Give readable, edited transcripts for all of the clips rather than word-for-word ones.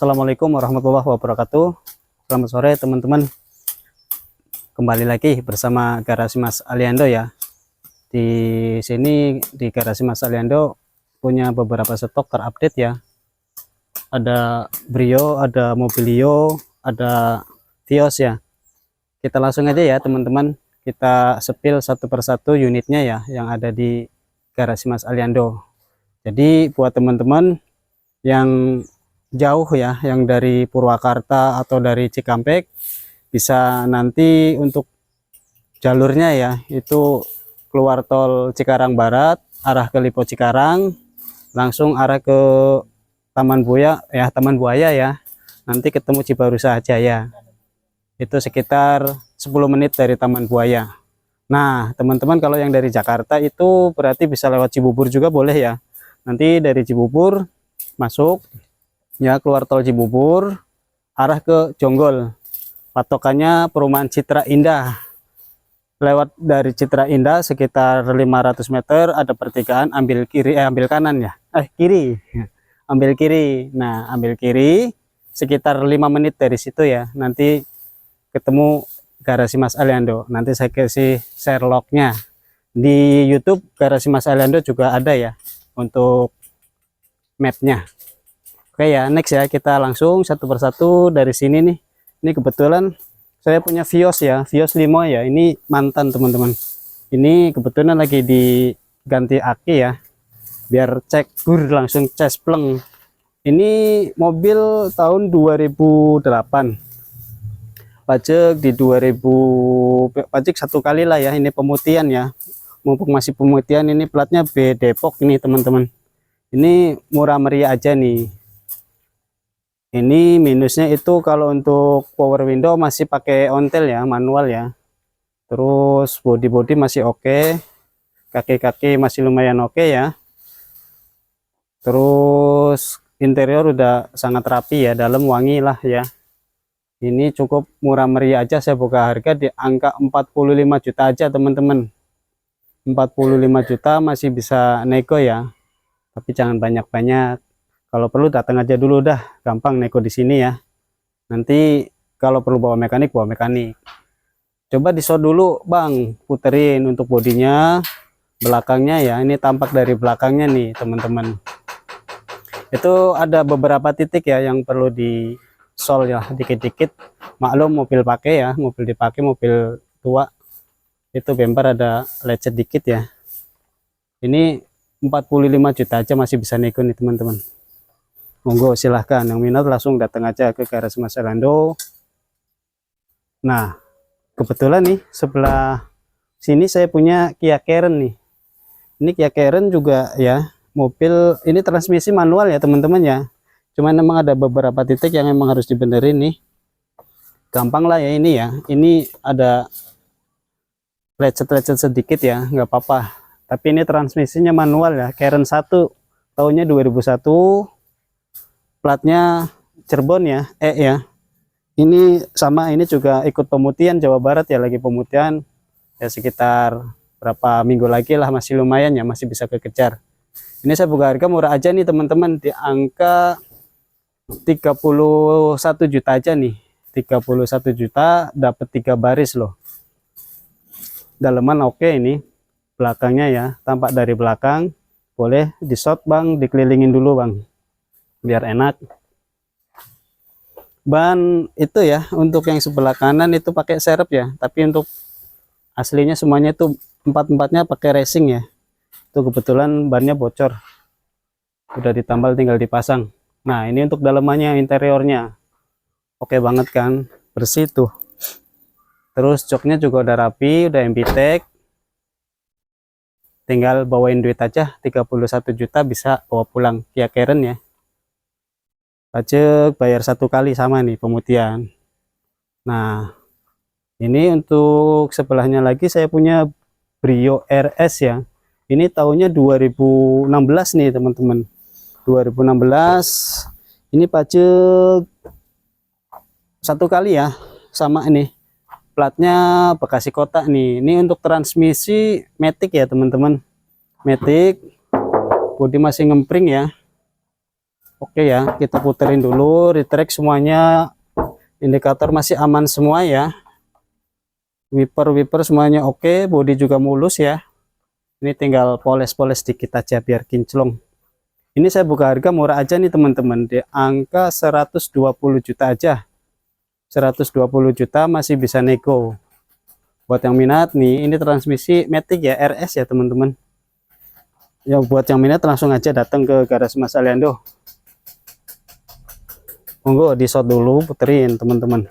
Assalamualaikum warahmatullahi wabarakatuh. Selamat sore teman-teman. Kembali lagi bersama Garasi Mas Aliando ya. Di sini di Garasi Mas Aliando punya beberapa stok terupdate ya. Ada Brio, ada Mobilio, ada Vios ya. Kita langsung aja ya teman-teman. Kita sepil satu persatu unitnya ya yang ada di Garasi Mas Aliando. Jadi buat teman-teman yang jauh ya, yang dari Purwakarta atau dari Cikampek, bisa nanti untuk jalurnya ya itu keluar tol Cikarang Barat arah ke Lipo Cikarang, langsung arah ke Taman Buaya ya, nanti ketemu Cibarusah Jaya, itu sekitar 10 menit dari Taman Buaya. Nah teman-teman, kalau yang dari Jakarta itu berarti bisa lewat Cibubur juga boleh ya. Nanti dari Cibubur masuk ya, keluar tol Cibubur arah ke Jonggol, patokannya perumahan Citra Indah. Lewat dari Citra Indah sekitar 500 meter ada pertigaan, ambil kiri, ambil kanan ya, kiri, ambil kiri. Nah ambil kiri sekitar 5 menit dari situ ya, nanti ketemu Garasi Mas Aliando. Nanti saya kasih share lognya di YouTube. Garasi Mas Aliando juga ada ya untuk mapnya. Oke ya, next ya, kita langsung satu persatu dari sini nih. Ini kebetulan saya punya Vios ya, Vios Limo ya. Ini mantan teman-teman. Ini kebetulan lagi diganti aki ya, biar cek langsung cespleng. Ini mobil tahun 2008. Pajak di 2000, pajak satu kali lah ya. Ini pemutihan ya. Mumpung masih pemutihan, ini platnya B Depok ini teman-teman. Ini murah meriah aja nih. Ini minusnya itu kalau untuk power window masih pakai ontel ya, manual ya. Terus body masih oke, kaki-kaki masih lumayan oke ya. Terus interior udah sangat rapi ya, dalam wangi lah ya. Ini cukup murah meriah aja, saya buka harga di angka 45 juta aja teman-teman. 45 juta masih bisa nego ya, tapi jangan banyak-banyak. Kalau perlu datang aja dulu, dah gampang nego di sini ya. Nanti kalau perlu bawa mekanik, bawa mekanik. Coba di shot dulu bang, puterin untuk bodinya, belakangnya ya. Ini tampak dari belakangnya nih teman-teman. Itu ada beberapa titik ya yang perlu di sol ya, dikit-dikit. Maklum mobil pakai ya, mobil dipakai, mobil tua. Itu bemper ada lecet dikit ya. Ini 45 juta aja masih bisa nego nih teman-teman. Monggo silahkan, yang minat langsung datang aja ke Garasi Mas Aliando. Nah kebetulan nih sebelah sini saya punya Kia Karen nih. Ini Kia Karen juga ya, mobil ini transmisi manual ya teman-teman ya. Cuman memang ada beberapa titik yang memang harus dibenerin nih. Gampang lah ya ini ya. Ini ada lecet-lecet sedikit ya, nggak apa-apa. Tapi ini transmisinya manual ya, Karen 1 tahunnya 2001. Platnya Cirebon ya, ya. Ini sama, ini juga ikut pemutihan Jawa Barat ya, lagi pemutihan ya, sekitar berapa minggu lagi lah, masih lumayan ya, masih bisa kekejar. Ini saya buka harga murah aja nih teman-teman, di angka 31 juta aja nih. 31 juta dapat 3 baris loh. Daleman oke, ini belakangnya ya, tampak dari belakang. Boleh di shot bang, dikelilingin dulu bang, biar enak. Ban itu ya, untuk yang sebelah kanan itu pakai serep ya, tapi untuk aslinya semuanya itu empat-empatnya pakai racing ya. Itu kebetulan bannya bocor, udah ditambal tinggal dipasang. Nah ini untuk dalamannya, interiornya oke banget kan, bersih tuh. Terus joknya juga udah rapi, udah MBTEK. Tinggal bawain duit aja, 31 juta bisa bawa pulang Kia Karen ya. Pajak bayar satu kali sama nih pemutihan. Nah ini untuk sebelahnya lagi saya punya Brio RS ya. Ini tahunnya 2016 nih teman-teman, 2016. Ini pajak satu kali ya, sama ini platnya Bekasi Kota nih. Ini untuk transmisi Matic ya teman-teman, Matic, bodi masih ngempring ya. Oke ya, kita puterin dulu, retract semuanya, indikator masih aman semua ya, wiper semuanya oke, bodi juga mulus ya. Ini tinggal poles-poles dikit aja biar kinclong. Ini saya buka harga murah aja nih teman-teman, di angka 120 juta aja. 120 juta masih bisa nego. Buat yang minat nih, ini transmisi Matic ya, RS ya teman-teman. Ya buat yang minat langsung aja datang ke garasi Mas Aliando. Monggo di shot dulu, puterin teman-teman.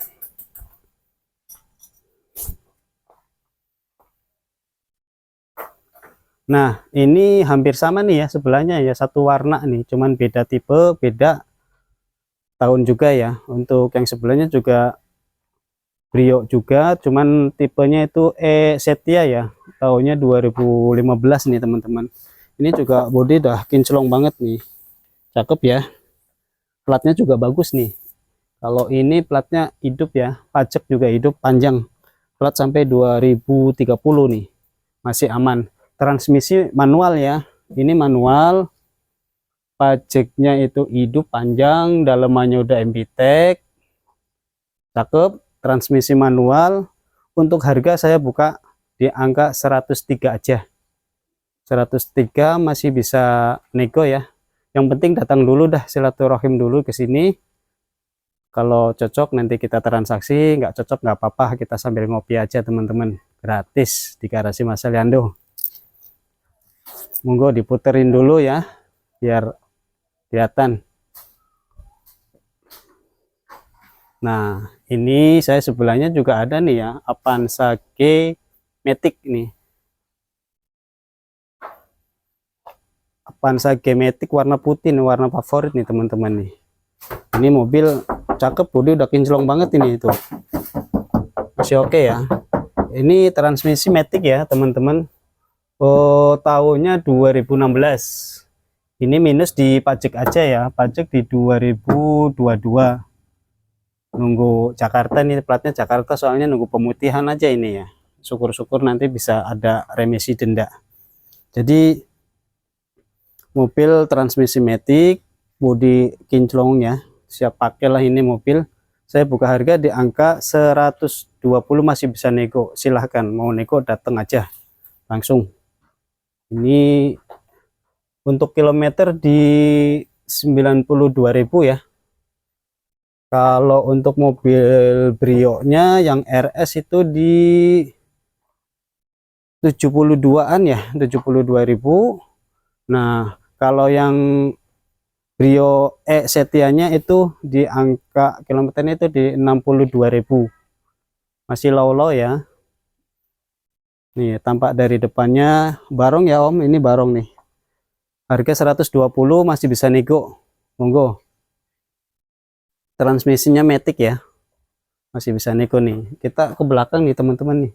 Nah ini hampir sama nih ya sebelahnya ya, satu warna nih, cuman beda tipe, beda tahun juga ya. Untuk yang sebelahnya juga Brio juga, cuman tipenya itu Setia ya, tahunnya 2015 nih teman-teman. Ini juga bodi udah kinclong banget nih, cakep ya. Platnya juga bagus nih. Kalau ini platnya hidup ya, pajak juga hidup panjang, plat sampai 2030 nih, masih aman. Transmisi manual ya, ini manual, pajaknya itu hidup panjang, dalemannya udah MBTEK, cakep. Transmisi manual. Untuk harga saya buka di angka 103 aja, 103 masih bisa nego ya. Yang penting datang dulu dah, silaturahim dulu ke sini. Kalau cocok nanti kita transaksi, nggak cocok nggak apa-apa, kita sambil ngopi aja teman-teman, gratis di garasi Mas Aliando. Monggo diputerin dulu ya biar kelihatan. Nah ini saya sebelahnya juga ada nih ya, Avanza G Matic nih, Avanza G Matic warna putih nih, warna favorit nih teman-teman nih. Ini mobil cakep, bodi udah kinclong banget ini, itu masih oke ya. Ini transmisi Matic ya teman-teman. Oh tahunnya 2016. Ini minus di pajak aja ya, pajak di 2022. Nunggu Jakarta nih, platnya Jakarta soalnya, nunggu pemutihan aja ini ya. Syukur-syukur nanti bisa ada remisi denda. Jadi mobil transmisi Matic, bodi kinclong ya, siap pakai lah ini mobil. Saya buka harga di angka 120, masih bisa nego, silahkan mau nego datang aja langsung. Ini untuk kilometer di 92.000 ya. Kalau untuk mobil Brio nya yang RS itu di 72-an ya, 72.000. Nah kalau yang Brio Setianya itu di angka kilometernya itu di 62.000, masih low ya. Nih tampak dari depannya barong ya Om, ini barong nih, harga 120 masih bisa nego, monggo. Transmisinya Matic ya, masih bisa nego nih. Kita ke belakang nih teman-teman nih,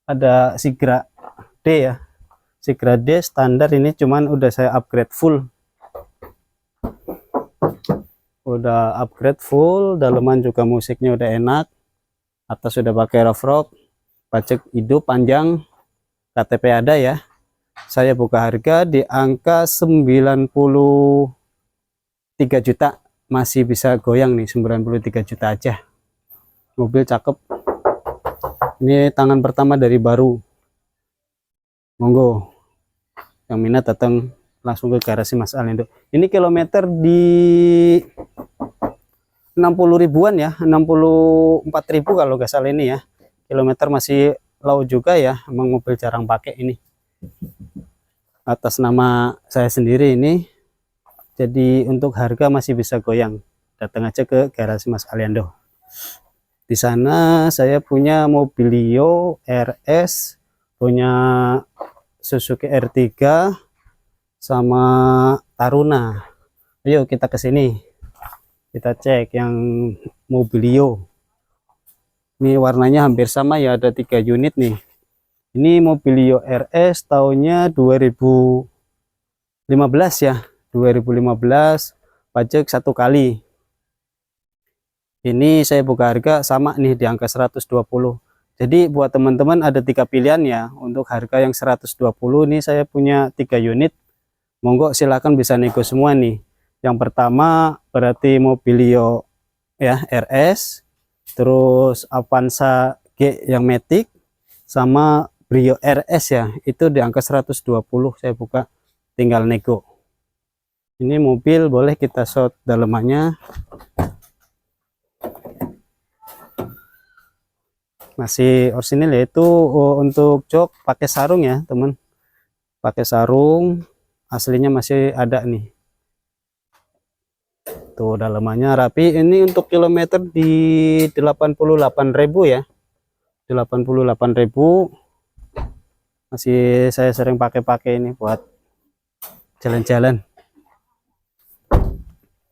ada Sigra D ya, Sigra D standar ini, cuman udah saya upgrade full. Udah upgrade full, daleman juga musiknya udah enak, atas sudah pakai rough rock, pajak hidup panjang, KTP ada ya. Saya buka harga di angka 93 juta, masih bisa goyang nih, 93 juta aja. Mobil cakep. Ini tangan pertama dari baru. Monggo yang minat datang langsung ke garasi Mas Aliando. Ini kilometer di 60 ribuan ya, 64.000 kalau nggak salah ini ya. Kilometer masih low juga ya, emang mobil jarang pakai ini. Atas nama saya sendiri ini, jadi untuk harga masih bisa goyang, datang aja ke garasi Mas Aliando. Di sana saya punya Mobilio RS, punya Suzuki R3 sama Taruna. Ayo kita ke sini, kita cek yang Mobilio. Ini warnanya hampir sama ya, ada 3 unit nih. Ini Mobilio RS tahunnya 2015 ya, 2015, pajak 1 kali. Ini saya buka harga sama nih di angka 120. Jadi buat teman-teman ada 3 pilihan ya. Untuk harga yang 120 ini saya punya 3 unit. Monggo silakan bisa nego semua nih. Yang pertama berarti Mobilio ya RS, terus Avanza G yang Matic, sama Brio RS ya, itu di angka 120 saya buka, tinggal nego. Ini mobil boleh kita shot dalemannya. Masih orisinil, yaitu untuk jok pakai sarung ya teman, pakai sarung, aslinya masih ada nih. Tuh dalemannya rapi. Ini untuk kilometer di 88.000 ya, 88.000. Masih saya sering pakai ini buat jalan-jalan.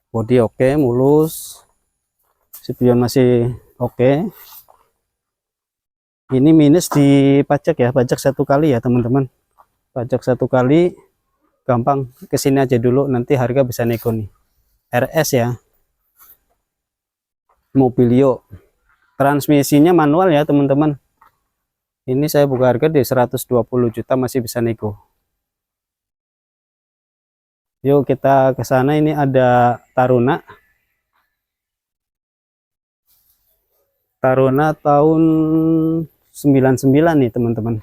Bodi oke, mulus, spion masih oke. Ini minus di pajak ya, pajak 1 kali ya teman-teman, pajak 1 kali. Gampang, kesini aja dulu, nanti harga bisa nego nih. RS ya, Mobilio, transmisinya manual ya teman-teman. Ini saya buka harga di 120 juta, masih bisa nego. Yuk kita ke sana. Ini ada Taruna tahun 99 nih teman-teman,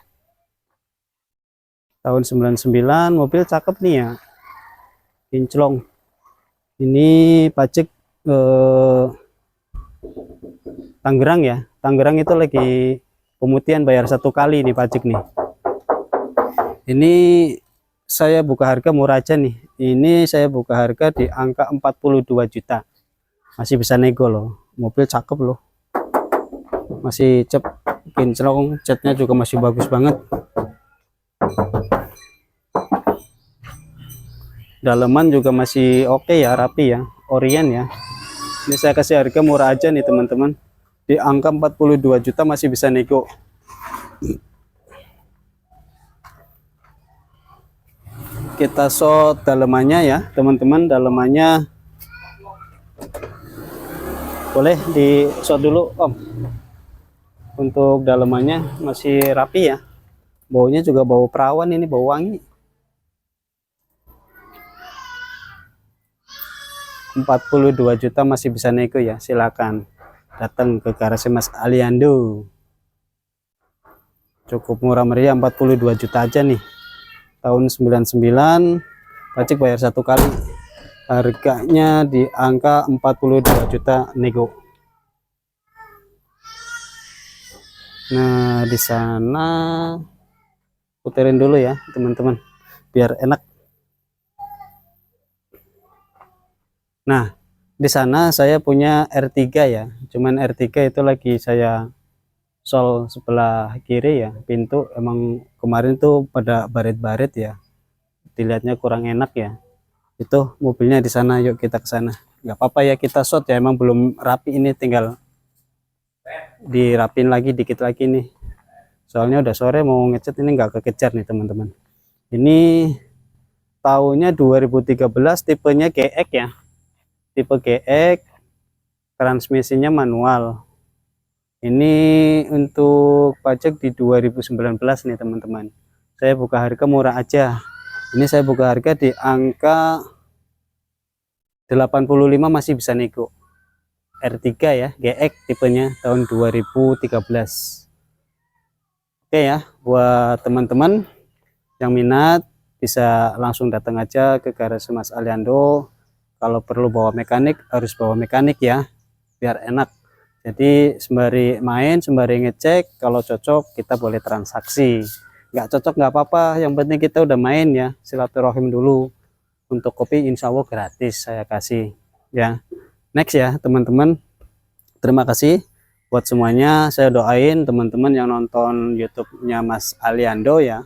tahun 99. Mobil cakep nih ya, kinclong. Ini pajak Tangerang ya, Tangerang itu lagi pemutihan, bayar 1 kali nih pajak nih. Ini saya buka harga murah aja nih, ini saya buka harga di angka 42 juta, masih bisa nego loh. Mobil cakep loh, masih cep, kinclong, catnya juga masih bagus banget. Daleman juga masih oke ya, rapi ya, orien ya. Ini saya kasih harga murah aja nih teman-teman, di angka 42 juta, masih bisa nego. Kita shot dalemannya ya teman-teman. Dalemannya boleh di shot dulu Om. Untuk dalemannya masih rapi ya, baunya juga bau perawan, ini bau wangi. 42 juta masih bisa nego ya, silakan datang ke garasi Mas Aliando. Cukup murah meriah, 42 juta aja nih, tahun 99, pajak bayar 1 kali, harganya di angka 42 juta nego. Nah di sana puterin dulu ya teman-teman biar enak. Nah di sana saya punya R3 ya, cuman R3 itu lagi saya sol sebelah kiri ya, pintu emang kemarin tuh pada baret-baret ya, dilihatnya kurang enak ya. Itu mobilnya di sana, yuk kita ke sana. Nggak apa-apa ya kita shot ya, emang belum rapi, ini tinggal dirapin lagi dikit lagi nih, soalnya udah sore mau ngecat, ini nggak kekejar nih teman-teman. Ini tahunnya 2013, tipenya GX ya, tipe GX, transmisinya manual. Ini untuk pajak di 2019 nih teman-teman, saya buka harga murah aja. Ini saya buka harga di angka 85, masih bisa nego. R3 ya, GX tipenya, tahun 2013. Oke ya, buat teman-teman yang minat bisa langsung datang aja ke garasi Mas Aliando. Kalau perlu bawa mekanik, harus bawa mekanik ya, biar enak. Jadi sembari main, sembari ngecek, kalau cocok kita boleh transaksi, nggak cocok nggak apa-apa, yang penting kita udah main ya, silaturahim dulu. Untuk kopi insya Allah gratis saya kasih ya. Next ya teman-teman, terima kasih buat semuanya. Saya doain teman-teman yang nonton YouTube-nya Mas Aliando ya,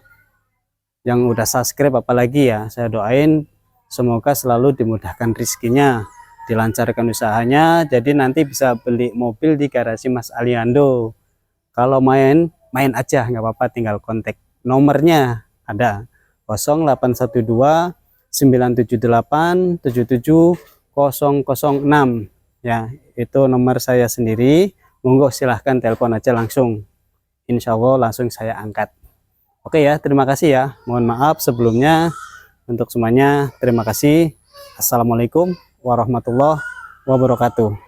yang udah subscribe apalagi ya, saya doain semoga selalu dimudahkan rezekinya, dilancarkan usahanya, jadi nanti bisa beli mobil di garasi Mas Aliando. Kalau main aja nggak apa-apa, tinggal kontak nomornya ada 0812 978 77006 ya, itu nomor saya sendiri. Monggo silahkan telepon aja langsung, insya Allah langsung saya angkat. Oke ya, terima kasih ya, mohon maaf sebelumnya. Untuk semuanya terima kasih. Assalamualaikum warahmatullahi wabarakatuh.